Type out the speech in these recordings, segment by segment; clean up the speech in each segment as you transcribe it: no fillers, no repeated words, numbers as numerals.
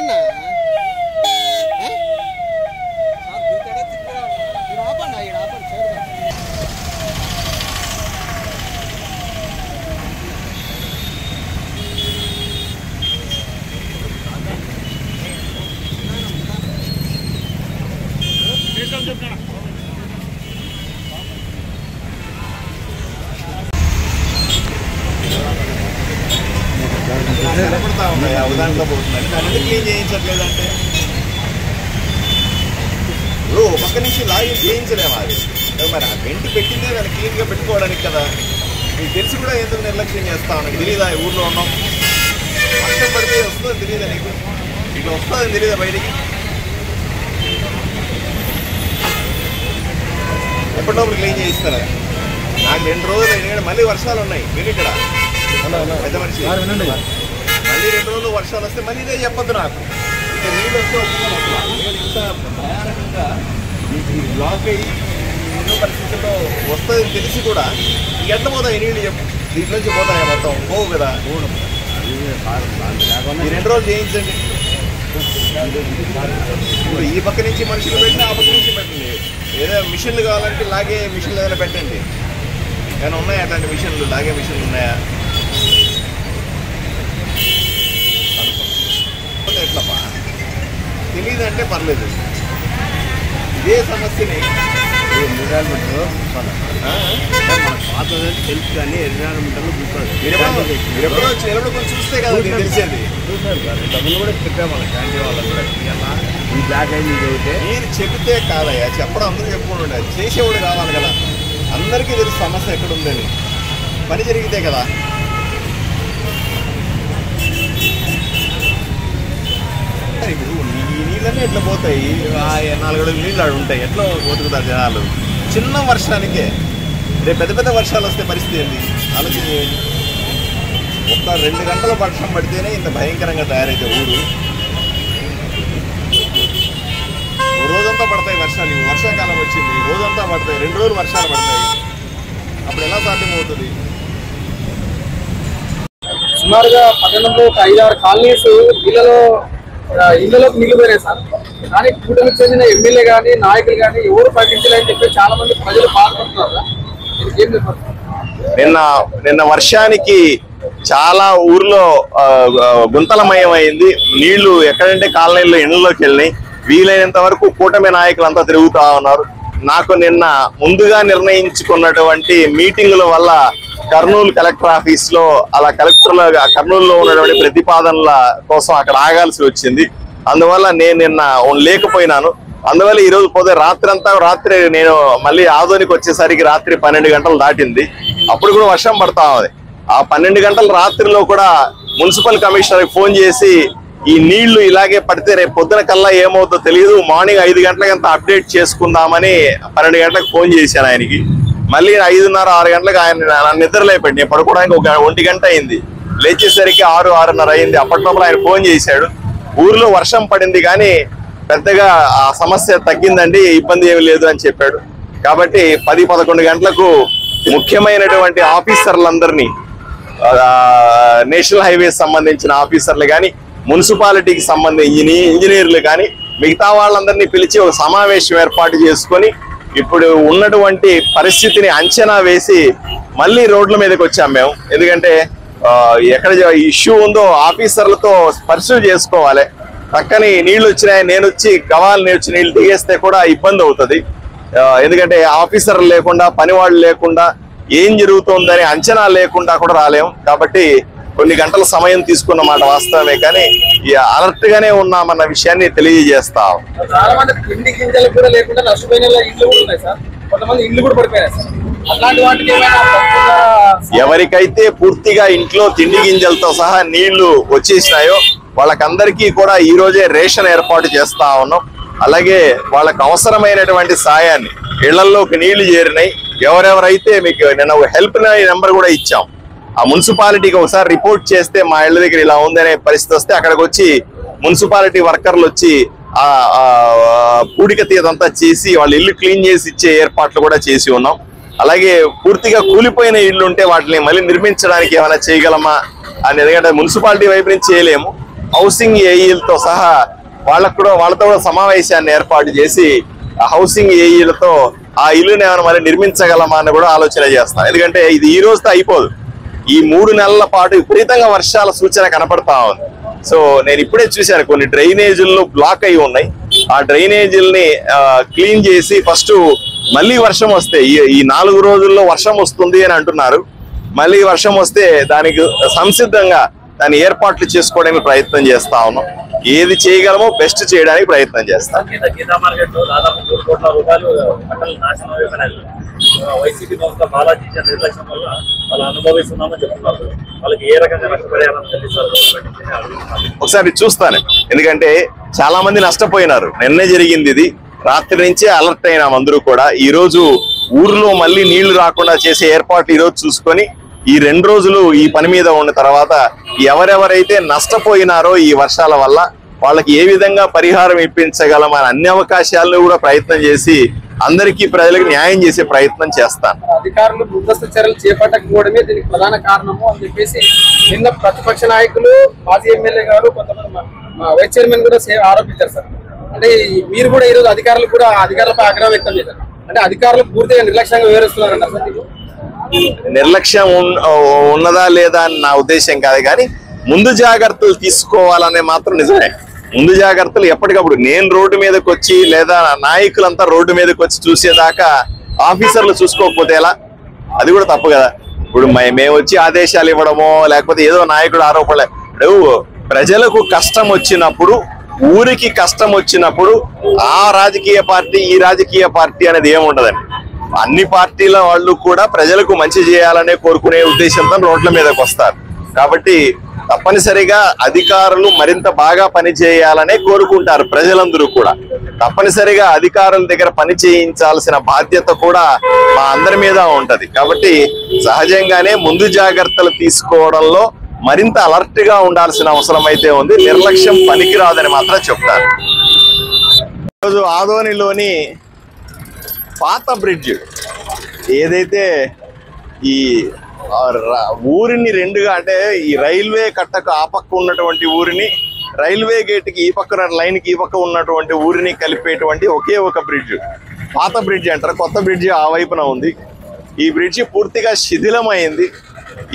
రానా అవదాంట్లో పోతుందండి దాన్ని క్లీన్ చేయించట్లేదంటే పక్క నుంచి లాగి చేయించలేము అది మరి ఆ వెంటి పెట్టిందే దాన్ని క్లీన్గా పెట్టుకోవడానికి కదా మీకు తెలిసి కూడా ఎందుకు నిర్లక్ష్యం చేస్తా ఉన్నాను తెలియదా ఊర్లో ఉన్నాం వర్షం పడితే వస్తుందని తెలియదా నీకు ఇట్లా వస్తుందని తెలియదా బయటికి ఎప్పటిలోపు క్లీన్ చేయిస్తారా నాకు 2 రోజులు ఎందుకంటే మళ్ళీ వర్షాలు ఉన్నాయి మీరు ఇక్కడ పెద్ద మనిషి మళ్ళీ 2 రోజులు వర్షాలు వస్తే మళ్ళీ ఇదే చెప్పొద్దు నాకు ఇంకా నీళ్ళు వస్తే ఇంత భయానకంగా బ్లాక్ అయ్యి ఎన్నో పరిస్థితుల్లో వస్తుందని తెలిసి కూడా ఎట్లా పోతాయి నీళ్ళు చెప్పు దీంట్లో నుంచి పోతాయా మొత్తం పోవు కదా ఈ 2 రోజులు చేయించండి ఇప్పుడు ఈ పక్క నుంచి మనుషులు పెట్టినా ఆ పక్క నుంచి పెట్టండి ఏదో మిషన్లు కావాలంటే లాగే మిషన్లు ఏదైనా పెట్టండి ఏమైనా ఉన్నాయా అట్లాంటి మిషన్లు లాగే మిషన్లు ఉన్నాయా ఎట్లప్పా తెలియదంటే పర్లేదు ఇదే సమస్యని ఎన్విరాన్మెంట్లో పాత తెలుసు కానీ ఎన్విరాన్మెంట్లో చూస్తారు మీరు ఎప్పుడో కొంచెం చూస్తే కదా తెలిసేది చూసారు సార్ డబ్బులు కూడా చెప్పాము మన క్యాంటీ వాళ్ళకి కూడా తీయాలా ఈ బ్లాక్ అయింది చదివితే మీరు చెబితే కాదయ్యా చెప్పడం అందరూ చెప్పుకుని ఉండాలి చేసేవాడు కావాలి కదా అందరికీ తెలుసు సమస్య ఎక్కడుందని పని జరిగితే కదా ఇప్పుడు ఈ నీళ్ళన్నీ ఎట్లా పోతాయి 4 అడుగులు నీళ్ళు ఆడు ఉంటాయి ఎట్లా బతుకుతారు జనాలు చిన్న వర్షానికే రేపు పెద్ద పెద్ద వర్షాలు వస్తే పరిస్థితి ఏంటి ఆలోచన చేయండి ఒక్క 2 గంటల వర్షం పడితేనే ఇంత భయంకరంగా తయారైతే ఊరు రోజంతా పడతాయి వర్షాలు వర్షాకాలం వచ్చింది రోజంతా పడతాయి 2 రోజులు వర్షాలు పడతాయి అప్పుడు ఎలా సాధ్యమవుతుంది సుమారుగా పట్టణంలో ఒక 5-6 కాలనీస్ ఇళ్లలోకి నీళ్లు పోయినాయి సార్ కానీ కూటమికి చెందిన ఎమ్మెల్యే కానీ నాయకులు కానీ ఎవరు ప్రకటించలేని చెప్పి చాలా మంది ప్రజలు బాధపడుతున్నారు నిన్న వర్షానికి చాలా ఊర్లో గుంతలమయం అయింది నీళ్లు ఎక్కడంటే కాలనీల్లో ఇళ్లలోకి వెళ్ళినాయి వీలైనంత వరకు కూటమి నాయకులంతా తిరుగుతా ఉన్నారు నాకు నిన్న ముందుగా నిర్ణయించుకున్నటువంటి మీటింగుల వల్ల కర్నూలు కలెక్టర్ ఆఫీస్ లో అలా కర్నూలులో ఉన్నటువంటి ప్రతిపాదనల కోసం అక్కడ ఆగాల్సి వచ్చింది అందువల్ల నేను నిన్న లేకపోయినాను అందువల్ల ఈ రోజు పోతే రాత్రి నేను మళ్ళీ ఆదోనికి వచ్చేసరికి రాత్రి 12 గంటలు దాటింది అప్పుడు కూడా వర్షం పడతా ఉంది ఆ 12 గంటల రాత్రిలో కూడా మున్సిపల్ కమిషనర్కి ఫోన్ చేసి ఈ నీళ్లు ఇలాగే పడితే రేపు పొద్దున కల్లా ఏమవుతుందో తెలియదు మార్నింగ్ 5 గంటలకంతా అప్డేట్ చేసుకుందామని 12 గంటలకు ఫోన్ చేశాను ఆయనకి మళ్ళీ 5:30-6 గంటలకు ఆయన నిద్రలేపండి నేను పడుకోవడానికి ఒక 1 గంట అయింది లేచేసరికి 6-6:30 అయింది అప్పటిలోపల ఆయన ఫోన్ చేశాడు ఊర్లో వర్షం పడింది కానీ పెద్దగా ఆ సమస్య తగ్గిందండి ఇబ్బంది ఏమి లేదు అని చెప్పాడు కాబట్టి 10-11 గంటలకు ముఖ్యమైనటువంటి ఆఫీసర్లందరినీ నేషనల్ హైవేస్ సంబంధించిన ఆఫీసర్లు కానీ మున్సిపాలిటీకి సంబంధించిన ఇంజనీర్లు కానీ మిగతా వాళ్ళందరినీ పిలిచి ఒక సమావేశం ఏర్పాటు చేసుకొని ఇప్పుడు ఉన్నటువంటి పరిస్థితిని అంచనా వేసి మళ్ళీ రోడ్ల మీదకి వచ్చాం మేము ఎందుకంటే ఎక్కడ ఇష్యూ ఉందో ఆఫీసర్లతో పరిశీలన చేసుకోవాలి పక్కని నీళ్లు వచ్చినాయి నేను వచ్చి గవాలు నేర్చి నీళ్లు దిగేస్తే కూడా ఇబ్బంది అవుతుంది ఎందుకంటే ఆఫీసర్లు లేకుండా పనివాళ్ళు లేకుండా ఏం జరుగుతుందని అంచనా లేకుండా కూడా రాలేము కాబట్టి కొన్ని గంటల సమయం తీసుకున్న మాట వాస్తవమే కానీ అలర్ట్ గానే ఉన్నామన్న విషయాన్ని తెలియజేస్తాం చాలా మంది తిండి గింజలు కూడా లేకుండా నష్టపోయిన ఇల్లు కూడా ఉన్నాయి సార్ కొంతమంది ఇల్లు కూడా పడిపోయాయి సార్ అట్లాంటి వాటికి ఎవరికైతే పూర్తిగా ఇంట్లో తిండి గింజలతో సహా నీళ్లు వచ్చేసినాయో వాళ్ళకందరికీ కూడా ఈ రోజే రేషన్ ఏర్పాటు చేస్తా ఉన్నాం అలాగే వాళ్ళకు అవసరమైనటువంటి సాయాన్ని ఇళ్లలోకి నీళ్లు చేరినాయి ఎవరెవరైతే మీకు నిన్న హెల్ప్ నెంబర్ కూడా ఇచ్చాం ఆ మున్సిపాలిటీకి ఒకసారి రిపోర్ట్ చేస్తే మా ఇళ్ల దగ్గర ఇలా ఉందనే పరిస్థితి వస్తే అక్కడికి వచ్చి మున్సిపాలిటీ వర్కర్లు వచ్చి ఆ పూడిక తీదంతా చేసి వాళ్ళ ఇల్లు క్లీన్ చేసి ఇచ్చే ఏర్పాట్లు కూడా చేసి ఉన్నాం అలాగే పూర్తిగా కూలిపోయిన ఇల్లు ఉంటే వాటిని మళ్ళీ నిర్మించడానికి ఏమైనా చేయగలమా అని ఎందుకంటే మున్సిపాలిటీ వైపు నుంచి చేయలేము హౌసింగ్ ఏఈలతో సహా వాళ్ళతో కూడా సమావేశాన్ని ఏర్పాటు చేసి ఆ హౌసింగ్ ఏఈలతో ఆ ఇల్లుని ఏమైనా మరి నిర్మించగలమా అని కూడా ఆలోచన చేస్తాం. ఎందుకంటే ఇది ఈ రోజుతో అయిపోదు. ఈ 3 నెలల పాటు విపరీతంగా వర్షాల సూచన కనపడతా ఉంది. సో నేను ఇప్పుడే చూశాను కొన్ని డ్రైనేజీల్లో బ్లాక్ అయి ఉన్నాయి. ఆ డ్రైనేజీల్ని క్లీన్ చేసి ఫస్ట్ మళ్ళీ వర్షం వస్తే ఈ 4 రోజుల్లో వర్షం వస్తుంది అని అంటున్నారు. మళ్ళీ వర్షం వస్తే దానికి సంసిద్ధంగా దాని ఏర్పాట్లు చేసుకోవడానికి ప్రయత్నం చేస్తా ఉన్నాం. ఏది చేయగలమో బెస్ట్ చేయడానికి ప్రయత్నం చేస్తాం. గీతా మార్కెట్ లో దాదాపు 3 కోట్ల రూపాయలు పంటలు నాశనం అయిపోయినాయి. వైసీపీ సంస్థ బాలాజీ నిర్లక్ష్యం వల్ల వాళ్ళు అనుభవిస్తున్నామని చెప్తున్నారు. వాళ్ళకి ఏ రకంగా నష్టపరిహారం చెల్లిస్తారు? ఒకసారి చూస్తాను, ఎందుకంటే చాలా మంది నష్టపోయినారు. నిన్నే జరిగింది ఇది. రాత్రి నుంచే అలర్ట్ అయినాం అందరూ కూడా. ఈ రోజు ఊర్లో మళ్ళీ నీళ్లు రాకుండా చేసే ఏర్పాట్లు ఈ రోజు చూసుకొని ఈ 2 రోజులు ఈ పని మీద ఉన్న తర్వాత ఎవరెవరైతే నష్టపోయినారో ఈ వర్షాల వల్ల వాళ్ళకి ఏ విధంగా పరిహారం ఇప్పించగలం అని అన్ని అవకాశాలను కూడా ప్రయత్నం చేసి అందరికీ ప్రజలకు న్యాయం చేసే ప్రయత్నం చేస్తాను. అధికారులు ముందస్తు చర్యలు చేపట్టకపోవడమే దీనికి ప్రధాన కారణము అని చెప్పేసి నిన్న ప్రతిపక్ష నాయకులు, మాజీ ఎమ్మెల్యే గారు, కొంతమంది వైస్ చైర్మన్ కూడా ఆరోపించారు సార్. అంటే మీరు కూడా ఈరోజు అధికారులపై ఆగ్రహం వ్యక్తం చేశారు. అంటే అధికారులు పూర్తిగా నిర్లక్ష్యంగా వివరిస్తున్నారంట సార్. నిర్లక్ష్యం ఉన్నదా లేదా అని నా ఉద్దేశం కాదు, కానీ ముందు జాగ్రత్తలు తీసుకోవాలనే మాత్రం నిజమే. ముందు జాగ్రత్తలు ఎప్పటికప్పుడు నేను రోడ్డు మీదకి వచ్చి లేదా నాయకులంతా రోడ్డు మీదకి వచ్చి చూసేదాకా ఆఫీసర్లు చూసుకోకపోతే ఎలా? అది కూడా తప్పు కదా. ఇప్పుడు మేము వచ్చి ఆదేశాలు ఇవ్వడమో లేకపోతే ఏదో నాయకుడు ఆరోపణలే. ఇప్పుడు ప్రజలకు కష్టం వచ్చినప్పుడు, ఊరికి కష్టం వచ్చినప్పుడు ఆ రాజకీయ పార్టీ ఈ రాజకీయ పార్టీ అనేది ఏముండదండి. అన్ని పార్టీల వాళ్ళు కూడా ప్రజలకు మంచి చేయాలనే కోరుకునే ఉద్దేశంతో రోడ్ల మీదకి వస్తారు. కాబట్టి తప్పనిసరిగా అధికారులు మరింత బాగా పని చేయాలనే కోరుకుంటారు ప్రజలందరూ కూడా. తప్పనిసరిగా అధికారుల దగ్గర పని చేయించాల్సిన బాధ్యత కూడా మా అందరి మీద ఉంటది. కాబట్టి సహజంగానే ముందు జాగ్రత్తలు తీసుకోవడంలో మరింత అలర్ట్ గా ఉండాల్సిన అవసరం అయితే ఉంది. నిర్లక్ష్యం పనికిరాదని మాత్రం చెప్తారు. ఈరోజు ఆదోనిలోని పాత బ్రిడ్జ్ ఏదైతే ఈ ఊరిని 2గా, అంటే ఈ రైల్వే కట్టకు ఆ పక్క ఉన్నటువంటి ఊరిని, రైల్వే గేట్కి ఈ పక్క లైన్కి ఈ పక్క ఉన్నటువంటి ఊరిని కలిపేటువంటి ఒకే ఒక బ్రిడ్జ్ పాత బ్రిడ్జ్ అంటారు. కొత్త బ్రిడ్జ్ ఆ వైపున ఉంది. ఈ బ్రిడ్జి పూర్తిగా శిథిలమైంది.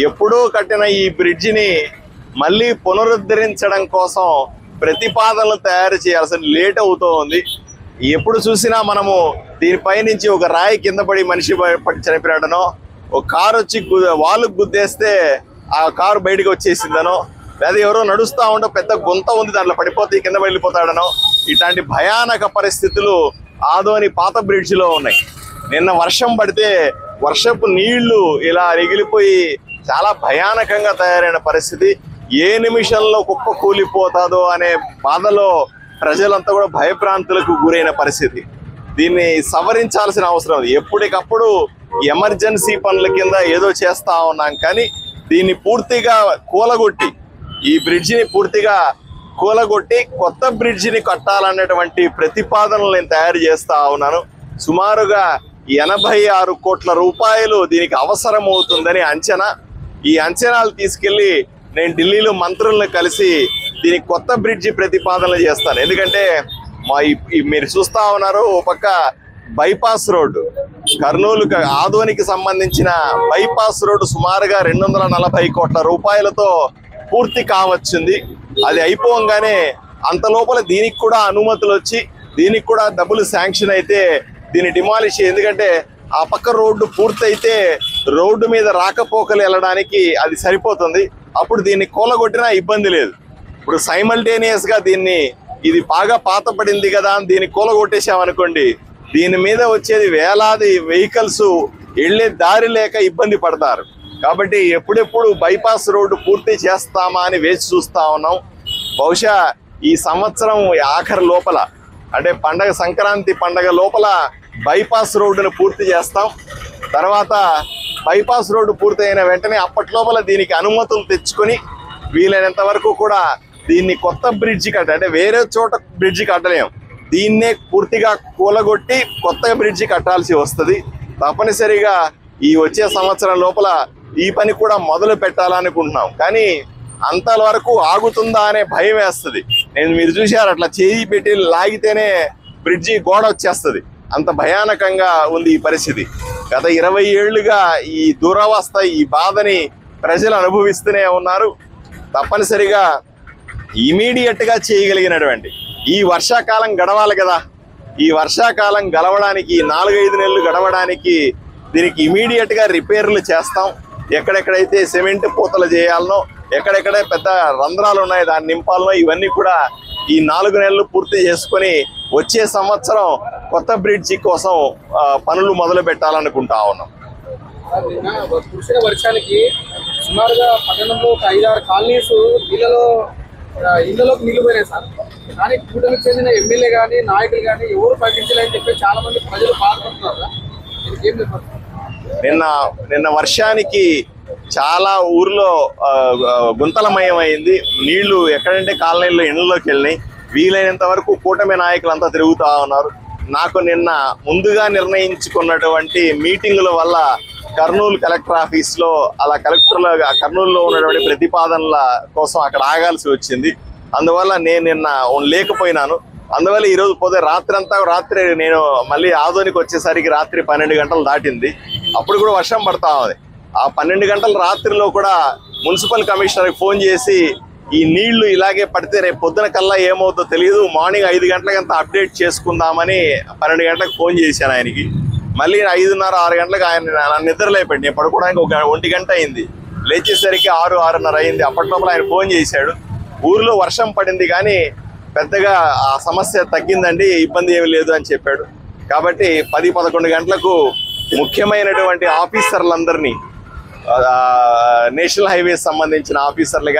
ఎప్పుడో కట్టిన ఈ బ్రిడ్జిని మళ్ళీ పునరుద్ధరించడం కోసం ప్రతిపాదనలు తయారు చేయాల్సిన లేట్ అవుతూ ఉంది. ఎప్పుడు చూసినా మనము దీనిపై నుంచి ఒక రాయి కింద పడి మనిషి పడి చనిపోయాడనో, ఒక కారు వచ్చి వాళ్ళకు గుద్దేస్తే ఆ కారు బయటకు వచ్చేసిందనో, లేదా ఎవరో నడుస్తూ ఉంటే పెద్ద గుంత ఉంది దాంట్లో పడిపోతే కింద వెళ్ళిపోతాడనో, ఇట్లాంటి భయానక పరిస్థితులు ఆదోని పాత బ్రిడ్జిలో ఉన్నాయి. నిన్న వర్షం పడితే వర్షపు నీళ్లు ఇలా ఎగిలిపోయి చాలా భయానకంగా తయారైన పరిస్థితి. ఏ నిమిషంలో కుప్ప కూలిపోతాదో అనే బాధలో ప్రజలంతా కూడా భయభ్రాంతులకు గురైన పరిస్థితి. దీన్ని సవరించాల్సిన అవసరం ఉంది. ఎప్పటికప్పుడు ఎమర్జెన్సీ పనుల కింద ఏదో చేస్తా ఉన్నాం, కానీ దీన్ని పూర్తిగా కూలగొట్టి, ఈ బ్రిడ్జిని పూర్తిగా కూలగొట్టి కొత్త బ్రిడ్జిని కట్టాలనేటువంటి ప్రతిపాదనలు నేను తయారు చేస్తా ఉన్నాను. సుమారుగా 86 కోట్ల రూపాయలు దీనికి అవసరం అవుతుందని అంచనా. ఈ అంచనాలు తీసుకెళ్లి నేను ఢిల్లీలో మంత్రులను కలిసి దీనికి కొత్త బ్రిడ్జి ప్రతిపాదనలు చేస్తాను. ఎందుకంటే మీరు చూస్తా ఉన్నారు, ఒక పక్క బైపాస్ రోడ్డు, కర్నూలు ఆదోనికి సంబంధించిన బైపాస్ రోడ్డు సుమారుగా 240 కోట్ల రూపాయలతో పూర్తి కావచ్చింది. అది అయిపోగానే అంత లోపల దీనికి కూడా అనుమతులు వచ్చి దీనికి కూడా డబ్బులు శాంక్షన్ అయితే దీన్ని డిమాలిష్, ఎందుకంటే ఆ పక్క రోడ్డు పూర్తయితే రోడ్డు మీద రాకపోకలు వెళ్ళడానికి అది సరిపోతుంది. అప్పుడు దీన్ని కూలగొట్టినా ఇబ్బంది లేదు. ఇప్పుడు సైమల్టేనియస్ గా ఇది బాగా పాత పడింది కదా అని దీన్ని కూలగొట్టేసామనుకోండి, దీని మీద వచ్చేది వేలాది వెహికల్స్ వెళ్లే దారి లేక ఇబ్బంది పడతారు. కాబట్టి ఎప్పుడెప్పుడు బైపాస్ రోడ్డు పూర్తి చేస్తామా అని వేచి చూస్తా ఉన్నాం. బహుశా ఈ సంవత్సరం ఆఖరి లోపల, అంటే సంక్రాంతి పండగ లోపల బైపాస్ రోడ్డును పూర్తి చేస్తాం. తర్వాత బైపాస్ రోడ్డు పూర్తయిన వెంటనే అప్పట్లోపల దీనికి అనుమతులు తెచ్చుకొని వీలైనంత వరకు కూడా దీన్ని కొత్త బ్రిడ్జి అంటే వేరే చోట బ్రిడ్జి కట్టలేం, దీన్నే పూర్తిగా కూలగొట్టి కొత్త బ్రిడ్జి కట్టాల్సి వస్తుంది. తప్పనిసరిగా ఈ వచ్చే సంవత్సరం లోపల ఈ పని కూడా మొదలు పెట్టాలనుకుంటున్నాం. కానీ అంతవరకు ఆగుతుందా అనే భయం వేస్తుంది. మీరు చూశారు, అట్లా చేయి పెట్టి లాగితేనే బ్రిడ్జి గోడ వచ్చేస్తుంది. అంత భయానకంగా ఉంది ఈ పరిస్థితి. గత 20 ఏళ్లుగా ఈ దురవస్థ, ఈ బాధని ప్రజలు అనుభవిస్తూనే ఉన్నారు. తప్పనిసరిగా ఇమీడియట్ గా చేయగలిగినటువంటి ఈ వర్షాకాలం గడవాలి కదా. ఈ వర్షాకాలం గడవడానికి 4-5 నెలలు గడవడానికి దీనికి ఇమీడియట్ గా రిపేర్లు చేస్తాం. ఎక్కడెక్కడైతే సిమెంట్ పూతలు చేయాలనో, ఎక్కడెక్కడ పెద్ద రంధ్రాలు ఉన్నాయో దాన్ని నింపాలనో, ఇవన్నీ కూడా ఈ 4 నెలలు పూర్తి చేసుకొని వచ్చే సంవత్సరం కొత్త బ్రిడ్జి కోసం పనులు మొదలు పెట్టాలనుకుంటా ఉన్నాం. కురిసిన వర్షానికి సుమారుగా పట్టణంలో ఒక 5-6 కాలనీస్ ఇళ్లలోకి నీళ్లు పోయినాయి సార్. కానీ కూటమికి చెందిన ఎమ్మెల్యే కానీ నాయకులు కానీ ఎవరు ప్రకటించలేని చెప్పి చాలా మంది ప్రజలు బాధపడుతున్నారు. ఏం చెప్పారు? నిన్న వర్షానికి చాలా ఊర్లో గుంతలమయం అయింది. నీళ్లు ఎక్కడంటే కాలనీల్లో ఇళ్లలోకి వెళ్ళినాయి. వీలైనంత వరకు కూటమి నాయకులంతా తిరుగుతూ ఉన్నారు. నాకు నిన్న ముందుగా నిర్ణయించుకున్నటువంటి మీటింగుల వల్ల కర్నూలు కలెక్టర్ ఆఫీస్లో అలా కర్నూలులో ఉన్నటువంటి ప్రతిపాదనల కోసం అక్కడ ఆగాల్సి వచ్చింది. అందువల్ల నేను నిన్న లేకపోయినాను. అందువల్ల ఈరోజు రాత్రి నేను మళ్ళీ ఆదోనికి వచ్చేసరికి రాత్రి 12 గంటలు దాటింది. అప్పుడు కూడా వర్షం పడతా ఉంది. ఆ 12 గంటల రాత్రిలో కూడా మున్సిపల్ కమిషనర్కి ఫోన్ చేసి ఈ నీళ్లు ఇలాగే పడితే రేపు పొద్దున కల్లా ఏమవుతుందో తెలియదు, మార్నింగ్ 5 గంటలకంతా అప్డేట్ చేసుకుందామని 12 గంటలకు ఫోన్ చేశాను ఆయనకి. మళ్ళీ 5:30-6 గంటలకు ఆయన నన్ను నిద్రలేపాడు. నేను పడుకోవడానికి 1 గంట అయింది. లేచేసరికి 6-6:30 అయింది. అప్పట్లోపల ఆయన ఫోన్ చేశాడు. ఊర్లో వర్షం పడింది కానీ పెద్దగా ఆ సమస్య తగ్గిందండి, ఇబ్బంది ఏమి లేదు అని చెప్పాడు. కాబట్టి 10-11 గంటలకు ముఖ్యమైనటువంటి ఆఫీసర్లందరినీ, నేషనల్ హైవేస్ సంబంధించిన ఆఫీసర్లు